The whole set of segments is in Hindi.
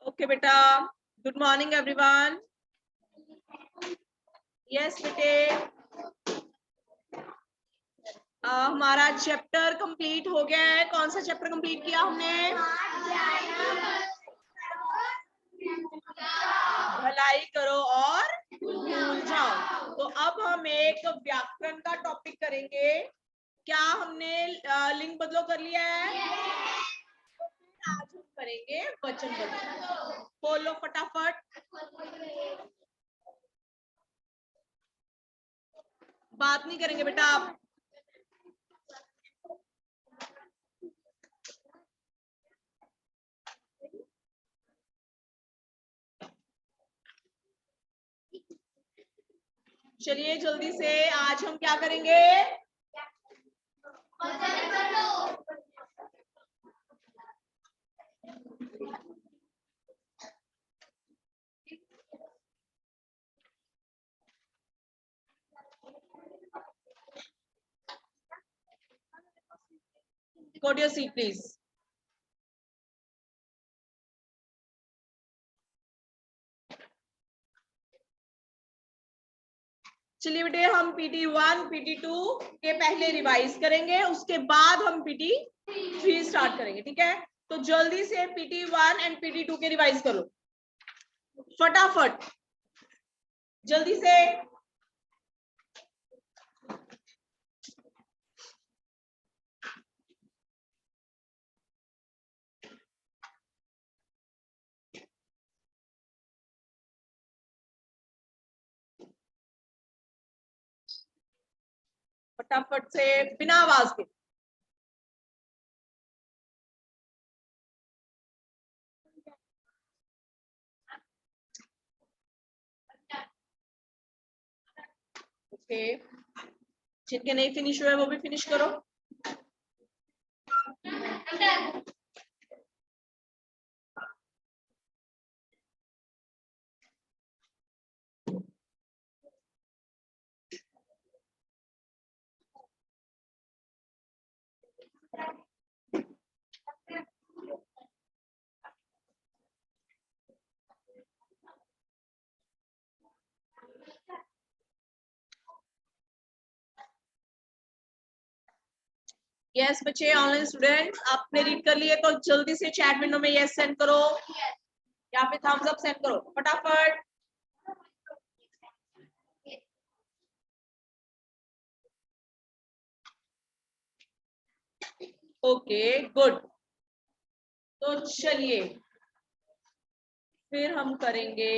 ओके बेटा, गुड मॉर्निंग एवरीवन। यस बेटे, हमारा चैप्टर कंप्लीट हो गया है। कौन सा चैप्टर कंप्लीट किया हमने? भलाई करो और भूल जाओ। तो अब हम एक व्याकरण का टॉपिक करेंगे। क्या हमने लिंग बदलो कर लिया है? आज हम करेंगे वचन बदलो। बोलो फटाफट। बात नहीं करेंगे बेटा आप। चलिए जल्दी से, आज हम क्या करेंगे? Go to your seat, please. चलिए बेटे, हम PT1 PT2 के पहले रिवाइज करेंगे, उसके बाद हम PT3 स्टार्ट करेंगे, ठीक है? तो जल्दी से PT1 एंड PT2 के रिवाइज करो फटाफट, जल्दी से। फटाफट से, बिना आवाज के। ओके, जिनके नहीं फिनिश हुए वो भी फिनिश करो। यस बच्चे, ऑनलाइन स्टूडेंट्स आपने रीड कर लिए तो जल्दी से चैट विंडो में यस सेंड करो, या फिर थम्स अप सेंड करो फटाफट। Okay good. तो चलिए फिर हम करेंगे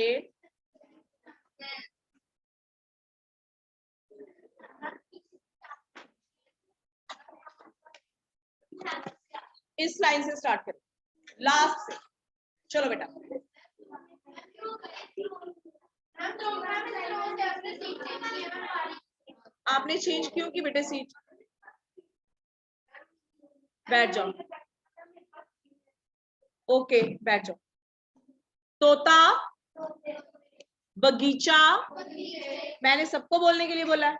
इस लाइन से स्टार्ट करें, लास्ट से। चलो बेटा, आपने चेंज क्यों की बेटे सीट? बैठ जाओ। ओके बैठ जाओ। तोता, बगीचा, मैंने सबको बोलने के लिए बोला है।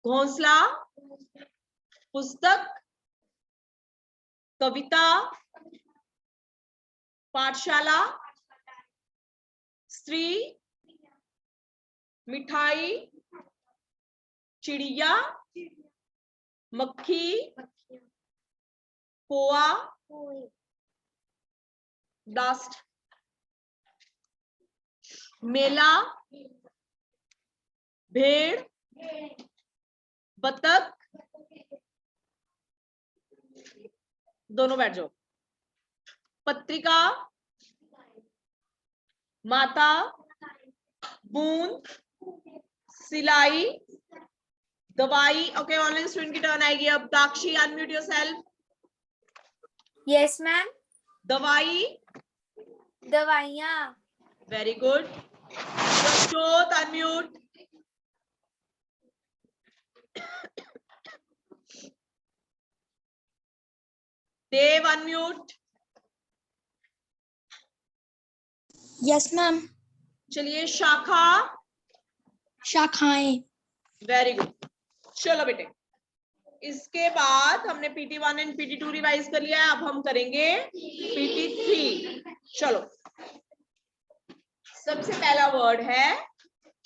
घोंसला, पुस्तक, कविता, पाठशाला, स्त्री, मिठाई, चिड़िया, मक्खी, कोआ, ब्लास्ट, मेला, भेड़, बतख, दोनों बैठ जाओ, पत्रिका, माता, बूंद, सिलाई, दवाई। ओके, ऑनलाइन स्टूडेंट की टर्न आएगी अब। Dakshi, unmute yourself. Yes ma'am. दवाई, दवाइयाँ। Very good. Prajyot, unmute. Dev, unmute. Yes ma'am. चलिए शाखा, शाखाएं। Very good. चलो बेटे, इसके बाद हमने PT1 एंड PT2 रिवाइज कर लिया है, अब हम करेंगे PT3। चलो, सबसे पहला वर्ड है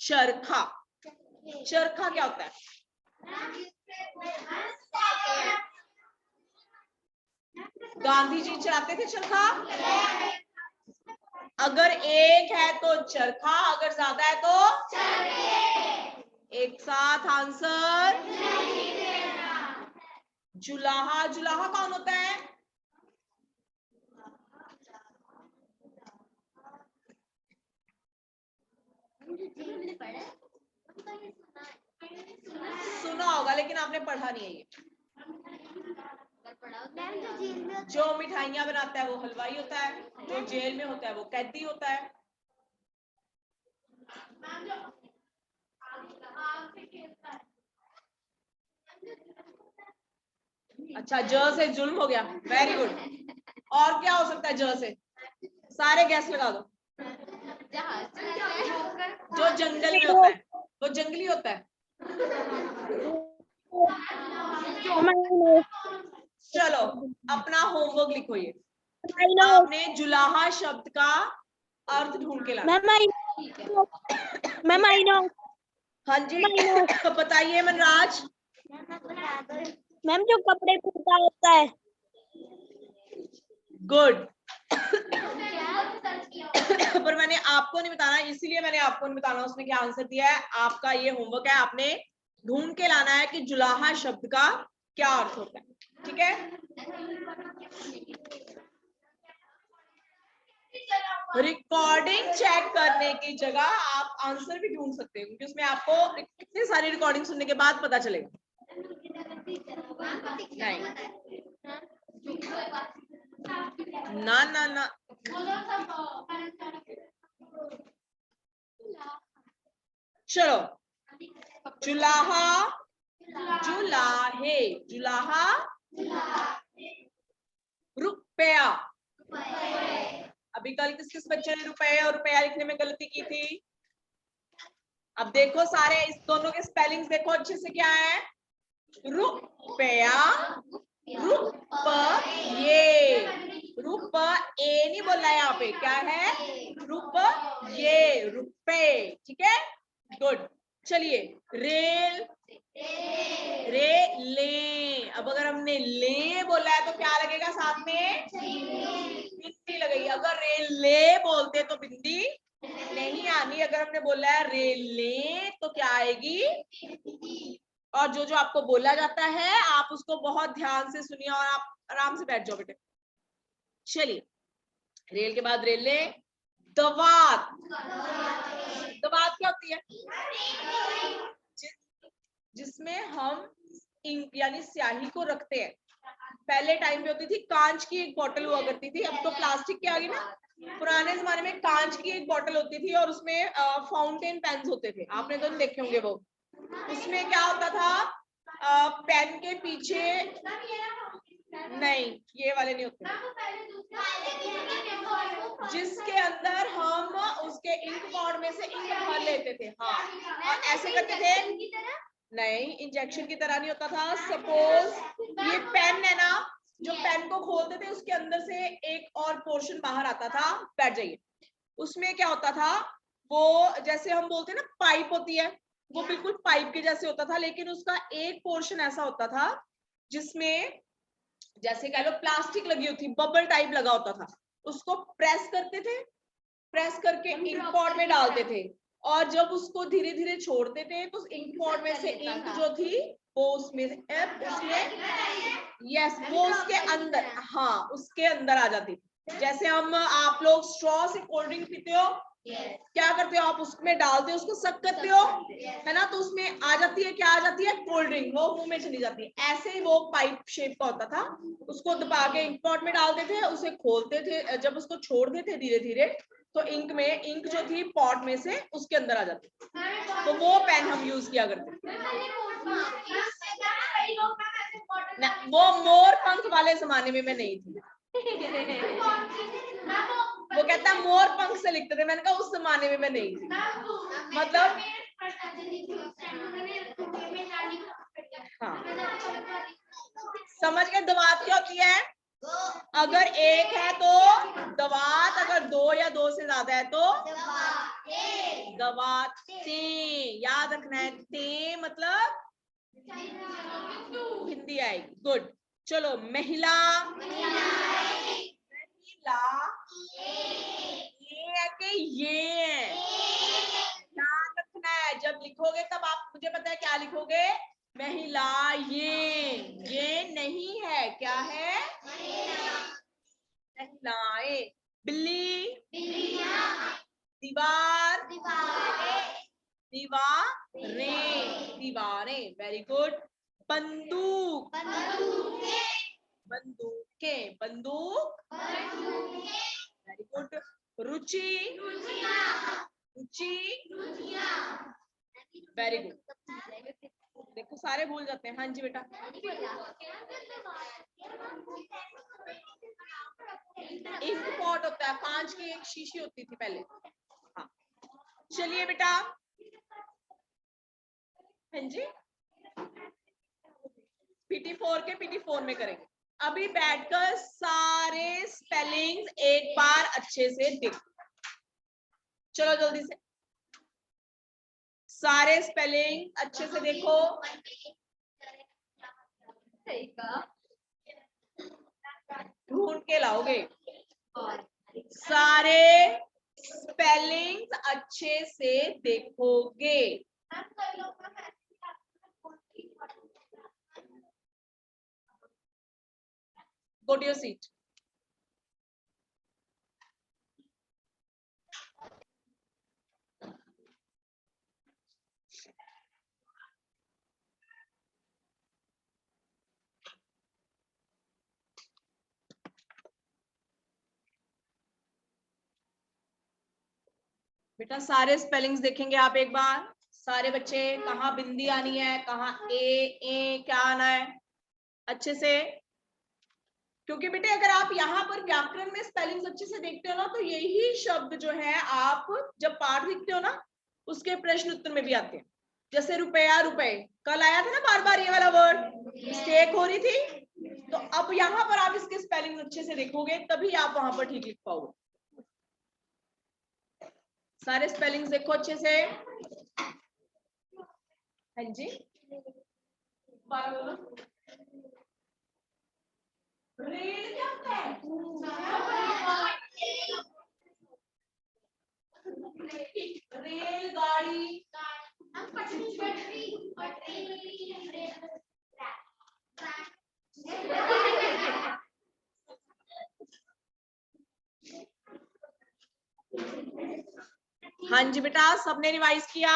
चरखा। चरखा क्या होता है? गांधी जी चलाते थे चरखा। अगर एक है तो चरखा, अगर ज्यादा है तो चरखे। एक साथ आंसर। जुलाहा। जुलाहा कौन होता है? सुना होगा लेकिन आपने पढ़ा नहीं है। ये जो मिठाइयां बनाता है वो हलवाई होता है, जो जेल में होता है वो कैदी होता है। अच्छा, ज से जुल्म हो गया, वेरी गुड। और क्या हो सकता है ज से? सारे गैस लगा दो। जो जंगल में होता है वो जंगली होता है। चलो, अपना होमवर्क लिखो। ये आपने जुलाहा शब्द का अर्थ ढूंढ के लाना। Ma'am I know. हाँ जी, बताइए मनराज। मैम जो कपड़े धोता होता है। गुड। पर मैंने आपको नहीं बताना, इसीलिए मैंने आपको नहीं बताना उसने क्या आंसर दिया है। आपका ये होमवर्क है, आपने ढूंढ के लाना है कि जुलाहा शब्द का क्या अर्थ होता है। ठीक है, रिकॉर्डिंग चेक करने की जगह आप आंसर भी ढूंढ सकते हैं, क्योंकि उसमें आपको इतनी सारी रिकॉर्डिंग सुनने के बाद पता चलेगा। नहीं, ना ना ना, चलो, जुलाहा, जुलाहे, जुलाहा, रुपया। अभी कल किस किस बच्चे ने रुपए और रुपया लिखने में गलती की थी? अब देखो सारे, इस दोनों के स्पेलिंग्स देखो अच्छे से क्या है। रुपया, रुपये, रुपये नहीं बोलना है यहाँ पे, क्या है? रुपये, रुपए। ठीक है, गुड। चलिए, रेल, रे ले। अब अगर हमने ले बोला है तो क्या लगेगा साथ में? बिंदी लगेगी। अगर रेल ले बोलते तो बिंदी नहीं आनी। अगर हमने बोला है रेल ले तो क्या आएगी? और जो जो आपको बोला जाता है आप उसको बहुत ध्यान से सुनिए और आप आराम से बैठ जाओ बेटे। चलिए, रेल के बाद रेल ले। दवात। दवात क्या होती है? जिसमें हम इंक यानी स्याही को रखते हैं। पहले टाइम पे होती थी कांच की एक बोतल हुआ करती थी, अब तो प्लास्टिक की आ गई ना। पुराने जमाने में कांच की एक बोतल होती थी और उसमें फाउंटेन पेन्स होते थे, आपने तो देखे होंगे वो। उसमें क्या होता था, पेन के पीछे, नहीं ये वाले नहीं होते, जिसके अंदर हम उसके इंक पॉड में से इंक भर लेते थे। हाँ, और ऐसे करते थे। नहीं, इंजेक्शन की तरह नहीं होता था। सपोज ये पेन है ना, जो पेन को खोलते थे उसके अंदर से एक और पोर्शन बाहर आता था। बैठ जाइए। उसमें क्या होता था, वो जैसे हम बोलते हैं ना पाइप होती है, वो बिल्कुल पाइप के जैसे होता था, लेकिन उसका एक पोर्शन ऐसा होता था जिसमें जैसे कह लो प्लास्टिक लगी होती, बबल टाइप लगा होता था। उसको प्रेस करते थे, प्रेस करके इंक पॉट में डालते थे, और जब उसको धीरे धीरे छोड़ते थे तो इंक पॉट में से इंक जो थी वो उसमें यस, वो उसके अंदर, हाँ उसके अंदर आ जाती थी। जैसे हम आप लोग स्ट्रॉ से कोल्ड ड्रिंक पीते हो, क्या करते हो आप, उसमें डालते हो, उसको सक करते हो, है ना, तो उसमें आ जाती है, क्या आ जाती है? कोल्ड ड्रिंक, वो मुंह में चली जाती है। ऐसे ही वो पाइप शेप का होता था, उसको दबा के इंक पॉट में डालते थे, उसे खोलते थे, जब उसको छोड़ते थे धीरे धीरे तो इंक में, इंक जो थी पॉट में से उसके अंदर आ जाती। तो वो पेन हम यूज किया करते। वो मोर पंख वाले जमाने में मैं नहीं थी। वो कहता मोर पंख से लिखते थे, मैंने कहा उस जमाने में मैं नहीं थी। मतलब हाँ, समझ गए? दवात क्या होती है? अगर एक है तो दवात, अगर दो या दो से ज्यादा है तो दवाते। याद रखना है, ते मतलब हिंदी आएगी। गुड। चलो, महिला, महिला, ये है कि ये है, ध्यान रखना है। जब लिखोगे तब आप, मुझे पता है क्या लिखोगे, महिला ये नहीं है, क्या है? महिलाएं। बिल्ली, दीवार, दीवारें, दीवारें। Very good. बंदूक, बंदूकें, बंदूक। Very good. रुचि, रुचि। Very good. देखो सारे भूल जाते हैं। हाँ जी बेटा। इंक पॉट होता है, कांच की एक शीशी होती थी पहले। हाँ, चलिए बेटा। हाँ जी, PT4 के PT4 में करेंगे। अभी बैठकर सारे स्पेलिंग्स एक बार अच्छे से देखो। चलो जल्दी से सारे स्पेलिंग अच्छे से देखो। ढूंढ के लाओगे। सारे स्पेलिंग्स अच्छे से देखोगे। Go to your seat. बेटा सारे स्पेलिंग्स देखेंगे आप एक बार। सारे बच्चे, कहाँ बिंदी आनी है, कहाँ ए क्या आना है, अच्छे से। क्योंकि बेटे अगर आप यहाँ पर व्याकरण में स्पेलिंग्स अच्छे से देखते हो ना, तो यही शब्द जो है आप जब पाठ लिखते हो ना, उसके प्रश्न उत्तर में भी आते हैं। जैसे रुपया, रुपए, कल आया था ना बार बार ये वाला वर्ड, मिस्टेक हो रही थी। तो अब यहाँ पर आप इसके स्पेलिंग अच्छे से देखोगे, तभी आप वहां पर ठीक लिख पाओगे। सारे स्पेलिंग्स देखो अच्छे से। हाँ जी, रेल क्या होता है? रेलगाड़ी। हाँ जी बेटा, सबने रिवाइज किया?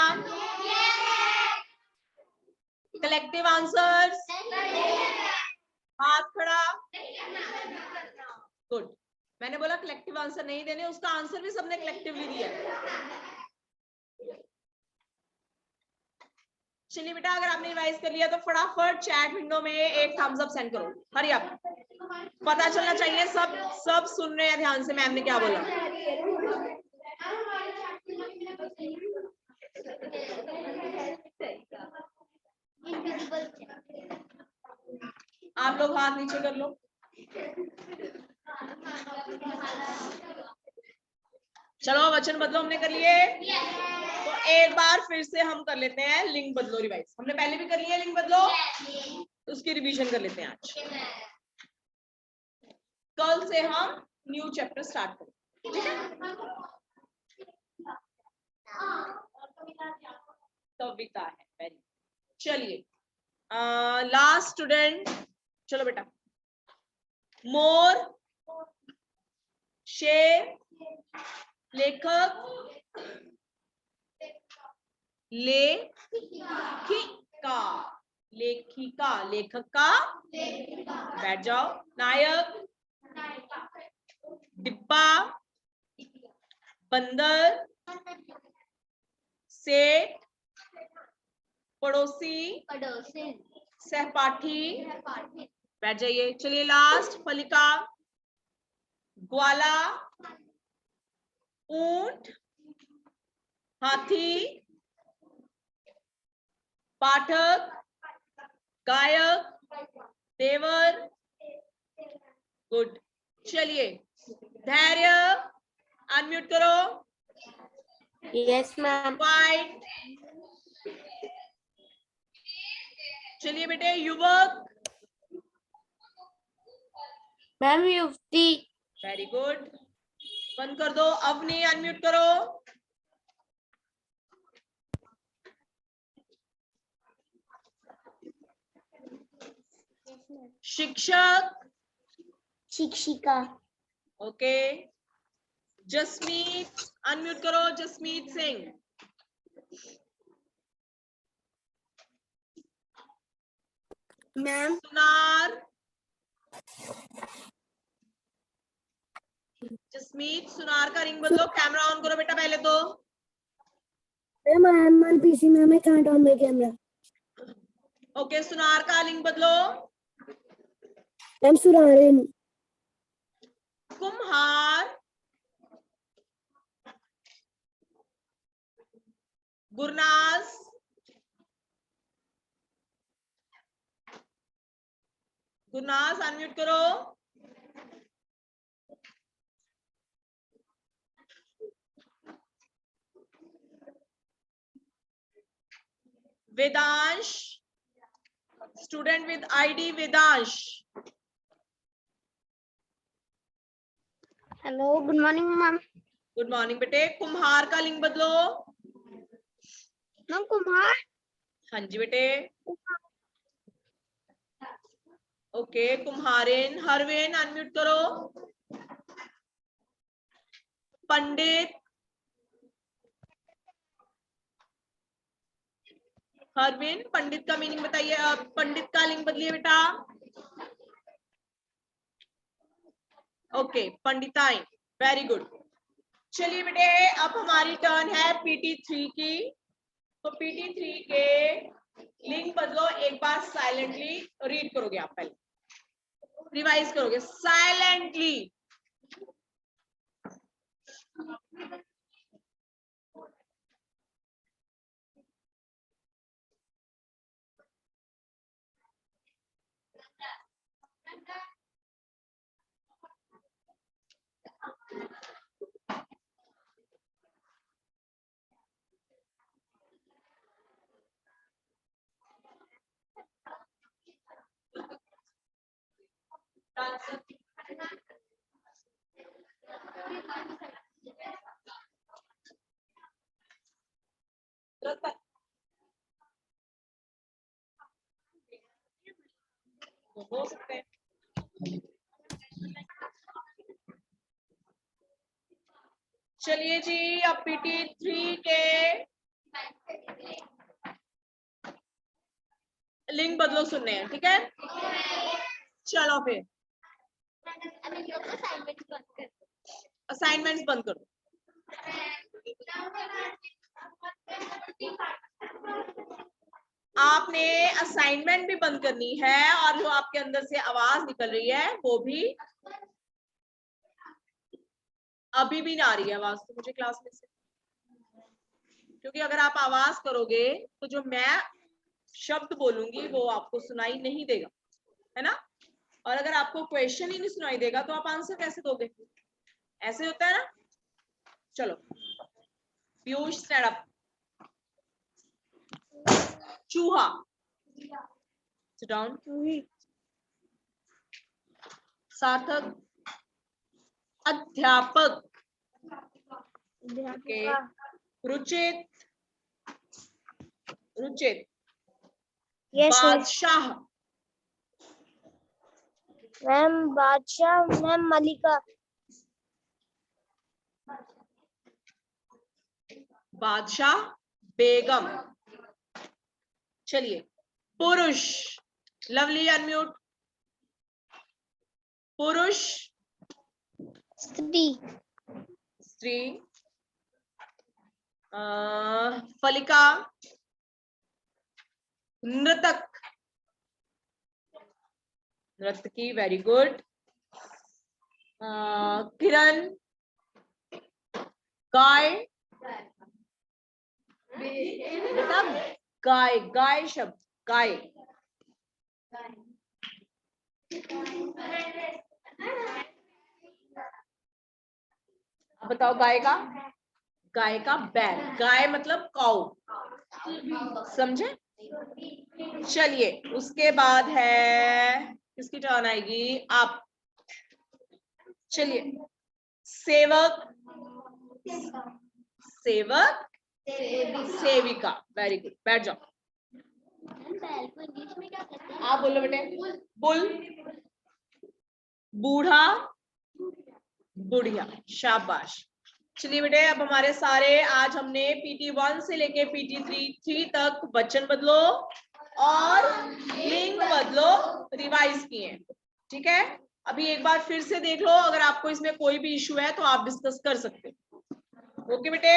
कलेक्टिव आंसर्स, हाथ खड़ा। गुड। मैंने बोला कलेक्टिव आंसर नहीं देने, उसका आंसर भी सबने कलेक्टिवली दिया। चलिए बेटा, अगर आपने रिवाइज कर लिया तो फटाफट चैट विंडो में एक थम्स अप सेंड करो। हरी अप, पता चलना चाहिए सब सुन रहे हैं ध्यान से मैम ने क्या बोला। आप लोग हाथ नीचे कर लो। चलो वचन बदलो हमने कर लिए। तो एक बार फिर से हम कर लेते हैं लिंग बदलो रिवाइज। हमने पहले भी कर लिया लिंग बदलो, उसकी रिवीजन कर लेते हैं आज। कल से हम न्यू चैप्टर स्टार्ट करेंगे, ठीक है? कविता है, वेरी। चलिए लास्ट स्टूडेंट, चलो बेटा। मोर, शेर, लेखक, लेखिका, लेखिका, लेखक का, बैठ जाओ। नायक, डिब्बा, बंदर, सेठ, पड़ोसी, सहपाठी, बैठ जाइए। चलिए लास्ट, फलिका, ग्वाला, ऊंट, हाथी, पाठक, गायक, देवर, गुड। चलिए धैर्य, अनम्यूट करो। Yes ma'am. वाइट, चलिए बेटे युवक, मैम युवती। Very good. बंद कर दो। अवनी, अनम्यूट करो। शिक्षक, शिक्षिका। ओके। जसमीत, अनम्यूट करो। जसमीत सिंह, मैम। सुनार, जसमीत सुनार का रिंग बदलो। कैमरा ऑन करो बेटा पहले तो। Ma'am I am on PC ma'am, I can't on my camera. Okay, सुनार का लिंग बदलो। मैम सुरारिन। कुम्हार, गुरनाज, गुरनाज अनम्यूट करो। Vedansh, student with ID Vedansh. Hello, good morning ma'am. Good morning बेटे। कुम्हार का लिंग बदलो। मैम कुमार। हाँ जी बेटे। ओके, कुम्हारिन। हरवेन अनम्यूट करो। पंडित, हरवेन पंडित का मीनिंग बताइए। पंडित का लिंग बदलिए बेटा। ओके, पंडिताइन, वेरी गुड। चलिए बेटे अब हमारी टर्न है PT3 की। तो PT3 के लिंक बदलो। एक बार साइलेंटली रीड करोगे आप, पहले रिवाइज करोगे साइलेंटली। हो सकते हैं। चलिए जी अब PT3 के लिंक बदलो सुनने हैं, ठीक है। चलो फिर असाइनमेंट्स बंद करो। आपने असाइनमेंट भी बंद करनी है और जो आपके अंदर से आवाज निकल रही है वो भी। अभी भी ना आ रही है आवाज तो मुझे क्लास में से, क्योंकि अगर आप आवाज करोगे तो जो मैं शब्द बोलूंगी वो आपको सुनाई नहीं देगा, है ना। और अगर आपको क्वेश्चन ही नहीं सुनाई देगा तो आप आंसर कैसे दोगे? ऐसे होता है ना। चलो पीयूष स्टैंड अप। चूहा, सिट डाउन। सार्थक, अध्यापक। ओके, रुचित, रुचित। बादशाह, मैम बादशाह। मैम मलिका। बादशाह, बेगम। चलिए पुरुष, लवली अनम्यूट। पुरुष, स्त्री। स्त्री। फलिका, नृतक, नर्तकी, वेरी गुड। किरण, गाय, बेटा गाय, गाय शब्द गाय। अब बताओ गाय का बैल, गाय मतलब काऊ, समझे? चलिए उसके बाद है किसकी टर्न आएगी? आप। चलिए सेवक, सेवक, सेविका, वेरी गुड, बैठ जाओ। बैल को इंग्लिश में क्या कहते हैं? आप बोलो बेटे। बुल, बूढ़ा, बुढ़िया, शाबाश। चलिए बेटे अब हमारे सारे, आज हमने PT1 से लेके PT3 तक वचन बदलो और लिंग बदलो रिवाइज किए, ठीक है? अभी एक बार फिर से देख लो, अगर आपको इसमें कोई भी इशू है तो आप डिस्कस कर सकते हो। ओके बेटे।